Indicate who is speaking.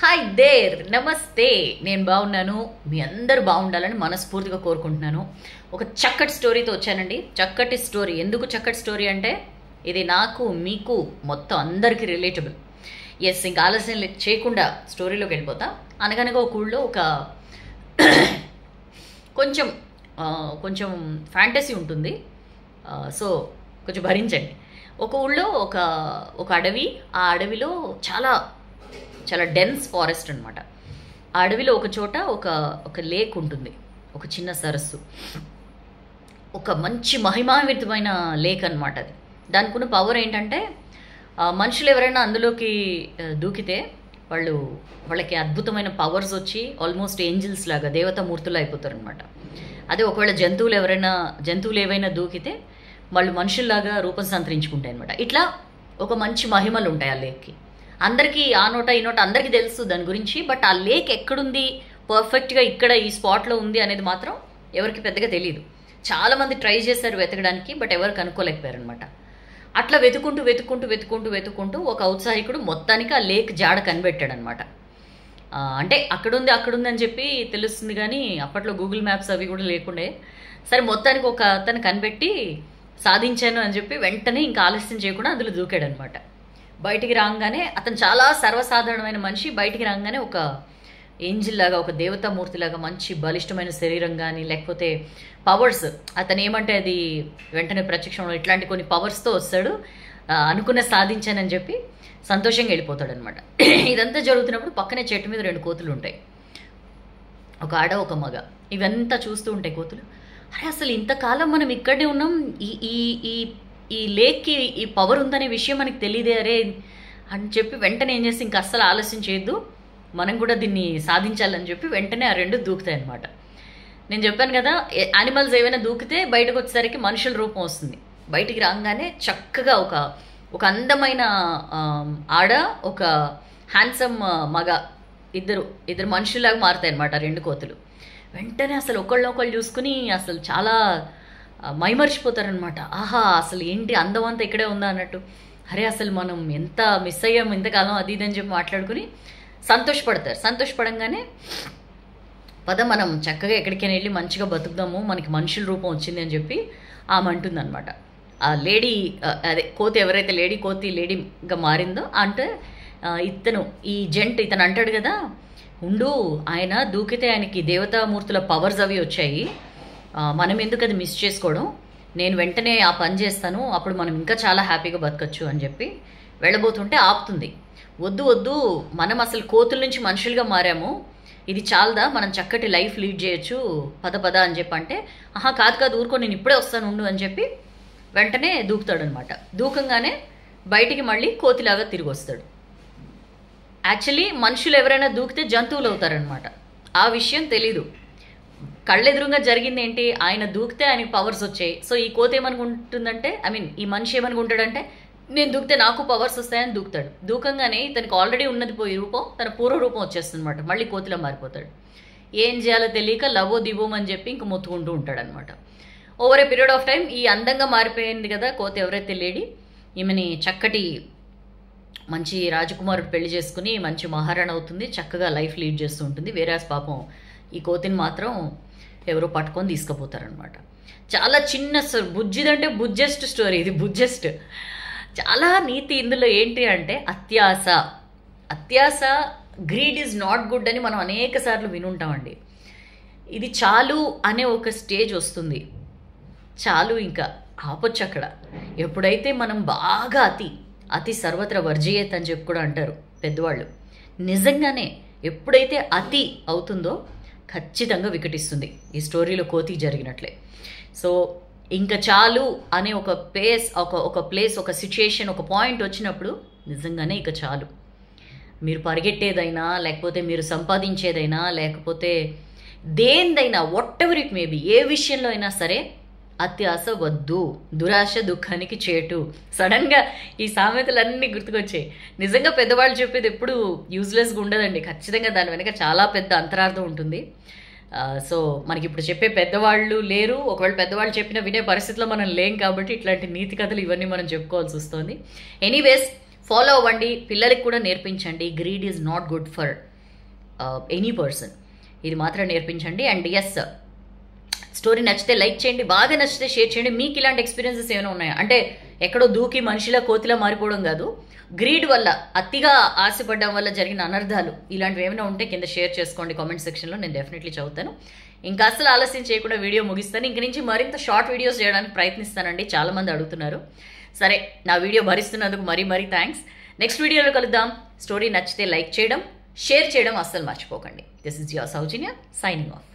Speaker 1: Hi there, నమస్తే. నేను బాగున్నాను, మీ అందరూ బాగుండాలని మనస్ఫూర్తిగా కోరుకుంటున్నాను. ఒక చక్కటి స్టోరీతో వచ్చానండి. చక్కటి స్టోరీ. ఎందుకు చక్కటి స్టోరీ అంటే ఇది నాకు, మీకు, మొత్తం అందరికీ రిలేటబుల్. ఎస్, ఇంకా ఆలస్యం చేయకుండా స్టోరీలోకి వెళ్ళిపోతా. అనగనగా ఒక ఊళ్ళో ఒక కొంచెం కొంచెం ఫ్యాంటసీ ఉంటుంది. సో కొంచెం భరించండి. ఒక ఊళ్ళో ఒక అడవి. ఆ అడవిలో చాలా చాలా డెన్స్ ఫారెస్ట్ అనమాట. ఆ అడవిలో ఒక చోట ఒక లేక్ ఉంటుంది, ఒక చిన్న సరస్సు. ఒక మంచి మహిమాన్వితమైన లేక్ అనమాట అది. దానికి ఉన్న పవర్ ఏంటంటే మనుషులు ఎవరైనా అందులోకి దూకితే వాళ్ళకి అద్భుతమైన పవర్స్ వచ్చి ఆల్మోస్ట్ ఏంజిల్స్ లాగా, దేవతామూర్తులు అయిపోతారు అనమాట. అదే ఒకవేళ జంతువులు ఏవైనా దూకితే వాళ్ళు మనుషుల్లాగా రూపం సంతరించుకుంటాయి అనమాట. ఇట్లా ఒక మంచి మహిమలు ఉంటాయి ఆ లేక్కి. అందరికీ ఆ నోట ఈ నోట అందరికీ తెలుసు దాని గురించి. బట్ ఆ లేక్ ఎక్కడుంది, పర్ఫెక్ట్గా ఇక్కడ ఈ స్పాట్లో ఉంది అనేది మాత్రం ఎవరికి పెద్దగా తెలియదు. చాలామంది ట్రై చేశారు వెతకడానికి, బట్ ఎవరు కనుక్కోలేకపోయారనమాట. అట్లా వెతుక్కుంటూ ఒక ఔత్సాహికుడు మొత్తానికి ఆ లేక్ జాడ కనిపెట్టాడనమాట. అంటే అక్కడుంది అని చెప్పి తెలుస్తుంది, కానీ అప్పట్లో గూగుల్ మ్యాప్స్ అవి కూడా లేకుండే. సరే, మొత్తానికి ఒక అతను కనిపెట్టి సాధించాను అని చెప్పి వెంటనే ఇంకా ఆలస్యం చేయకుండా అందులో దూకాడనమాట. బయటికి రాగానే అతను చాలా సర్వసాధారణమైన మనిషి. బయటికి రాగానే ఒక ఏంజిల్ లాగా, ఒక దేవతామూర్తిలాగా మంచి బలిష్టమైన శరీరం కానీ, లేకపోతే పవర్స్, అతను ఏమంటే అది వెంటనే ప్రత్యక్షంలో ఇట్లాంటి కొన్ని పవర్స్తో వస్తాడు. అనుకున్న సాధించానని చెప్పి సంతోషంగా వెళ్ళిపోతాడు అనమాట. ఇదంతా జరుగుతున్నప్పుడు పక్కనే చెట్టు మీద 2 కోతులు ఉంటాయి, ఒక ఆడ ఒక మగ. ఇవంతా చూస్తూ ఉంటాయి కోతులు. అరే, అసలు ఇంతకాలం మనం ఇక్కడే ఉన్నాం, ఈ లేక్కి ఈ పవర్ ఉందనే విషయం మనకి తెలియదే అరే అని చెప్పి వెంటనే ఏం చేస్తే ఇంకా అస్సలు ఆలస్యం చేయొద్దు, మనం కూడా దీన్ని సాధించాలని చెప్పి వెంటనే ఆ 2 దూకుతాయి అనమాట. నేను చెప్పాను కదా, యానిమల్స్ ఏవైనా దూకితే బయటకు వచ్చేసరికి మనుషుల రూపం వస్తుంది. బయటికి రాగానే చక్కగా ఒక అందమైన ఆడ, ఒక హ్యాండ్సమ్ మగ, ఇద్దరు మనుషుల్లాగా మారుతాయి అనమాట 2 కోతులు. వెంటనే అసలు ఒకళ్ళనొకళ్ళు చూసుకుని అసలు చాలా మైమర్చిపోతారనమాట. ఆహా, అసలు ఏంటి అందం అంతా ఇక్కడే ఉందా అన్నట్టు. అరే, అసలు మనం ఎంత మిస్ అయ్యాం ఇంతకాలం, అది ఇదని చెప్పి మాట్లాడుకుని సంతోషపడతారు. సంతోషపడంగానే పద మనం చక్కగా ఎక్కడికైనా వెళ్ళి మంచిగా బతుకుదాము, మనకి మనుషుల రూపం వచ్చింది అని చెప్పి ఆమె అంటుందన్నమాట. ఆ లేడీ, అదే కోతి ఎవరైతే లేడీగా మారిందో అంటే ఇతను అంటాడు కదా, ఉండు, ఆయన దూకితే ఆయనకి దేవతామూర్తుల పవర్స్ అవి వచ్చాయి, మనం ఎందుకు అది మిస్ చేసుకోవడం, నేను వెంటనే ఆ పని చేస్తాను, అప్పుడు మనం ఇంకా చాలా హ్యాపీగా బతకచ్చు అని చెప్పి వెళ్ళబోతుంటే ఆపుతుంది. వద్దు, మనం అసలు కోతుల నుంచి మనుషులుగా మారాము, ఇది చాలదా, మనం చక్కటి లైఫ్ లీడ్ చేయొచ్చు, పద అని చెప్పి అంటే, ఆహా కాదు ఊరుకో, నేను ఇప్పుడే వస్తాను ఉండు అని చెప్పి వెంటనే దూకుతాడనమాట. దూకంగానే బయటికి మళ్ళీ కోతిలాగా తిరిగి వస్తాడు. యాక్చువల్లీ మనుషులు ఎవరైనా దూకితే జంతువులు అవుతారనమాట. ఆ విషయం తెలీదు. కళ్ళెదురుగా జరిగింది ఏంటి, ఆయన దూకితే ఆయనకి పవర్స్ వచ్చాయి. సో ఈ కోతి ఏమనుకుంటుందంటే, ఈ మనిషి ఏమనుకుంటాడంటే, నేను దూకితే నాకు పవర్స్ వస్తాయని దూకుతాడు. దూకంగానే ఇతనికి ఆల్రెడీ ఉన్నది పోయి రూపం, తన పూర్వ రూపం వచ్చేస్తుంది అనమాట. మళ్ళీ కోతిలా మారిపోతాడు. ఏం చేయాలో తెలియక లవో దివోం అని చెప్పి ఇంక మొత్తుకుంటూ ఉంటాడు అనమాట. Over a period of time ఈ అందంగా మారిపోయింది కదా కోతి ఎవరైతే లేడీ, ఈమెని చక్కటి మంచి రాజకుమారుడు పెళ్లి చేసుకుని మంచి మహారాణి అవుతుంది, చక్కగా లైఫ్ లీడ్ చేస్తూ ఉంటుంది. వేరే పాపం ఈ కోతిని మాత్రం ఎవరో పట్టుకొని తీసుకుపోతారనమాట. చాలా చిన్న బుజ్జిదంటే బుజ్జెస్ట్ స్టోరీ ఇది. బుజ్జెస్ట్, చాలా నీతి ఇందులో ఏంటి అంటే అత్యాస, గ్రీడ్ ఈజ్ నాట్ గుడ్ అని మనం అనేక సార్లు వినుంటామండి. ఇది చాలు అనే ఒక స్టేజ్ వస్తుంది. చాలు, ఇంకా ఆపొచ్చు అక్కడ. ఎప్పుడైతే మనం బాగా అతి సర్వత్ర వర్జయేత్ అని చెప్పి కూడా అంటారు పెద్దవాళ్ళు. నిజంగానే ఎప్పుడైతే అతి అవుతుందో ఖచ్చితంగా వికటిస్తుంది. ఈ స్టోరీలో కోతి జరిగినట్లే. సో ఇంకా చాలు అనే ఒక ప్లేస్, ఒక సిచ్యుయేషన్, ఒక పాయింట్ వచ్చినప్పుడు నిజంగానే ఇక చాలు. మీరు పరిగెట్టేదైనా, లేకపోతే మీరు సంపాదించేదైనా, లేకపోతే దేనిదైనా, వాట్ ఎవర్ ఇట్ మేబీ, ఏ విషయంలో అయినా సరే అత్యాస వద్దు, దురాశ దుఃఖానికి చేటు. సడన్గా ఈ సామెతలన్నీ గుర్తుకొచ్చాయి. నిజంగా పెద్దవాళ్ళు చెప్పేది ఎప్పుడు యూజ్లెస్గా ఉండదండి. ఖచ్చితంగా దాని వెనక చాలా పెద్ద అంతరార్థం ఉంటుంది. సో మనకి ఇప్పుడు చెప్పే పెద్దవాళ్ళు లేరు. ఒకవేళ పెద్దవాళ్ళు చెప్పినా వినే పరిస్థితిలో మనం లేం, కాబట్టి ఇట్లాంటి నీతి కథలు ఇవన్నీ మనం చెప్పుకోవాల్సి వస్తుంది. ఎనీవేస్, ఫాలో అవ్వండి, పిల్లలకి కూడా నేర్పించండి. Greed is not good for any person. ఇది మాత్రం నేర్పించండి. అండ్ ఎస్, స్టోరీ నచ్చితే లైక్ చేయండి, బాగా నచ్చితే షేర్ చేయండి. మీకు ఇలాంటి ఎక్స్పీరియన్సెస్ ఏమైనా ఉన్నాయా? అంటే ఎక్కడో దూకి మనిషిలా కోతిలా మారిపోవడం కాదు, గ్రీడ్ వల్ల, అతిగా ఆశపడడం వల్ల జరిగిన అనర్థాలు ఇలాంటివి ఏమైనా ఉంటే కింద షేర్ చేసుకోండి కామెంట్ సెక్షన్లో, నేను డెఫినెట్లీ చదువుతాను. ఇంకా అసలు ఆలస్యం చేయకుండా వీడియో ముగిస్తాను. ఇంక నుంచి మరింత షార్ట్ వీడియోస్ చేయడానికి ప్రయత్నిస్తానండి, చాలామంది అడుగుతున్నారు. సరే, నా వీడియో భరిస్తున్నందుకు మరీ థ్యాంక్స్. నెక్స్ట్ వీడియోలో కలుద్దాం. స్టోరీ నచ్చితే లైక్ చేయడం, షేర్ చేయడం అస్సలు మర్చిపోకండి. This is your Soujanya signing off.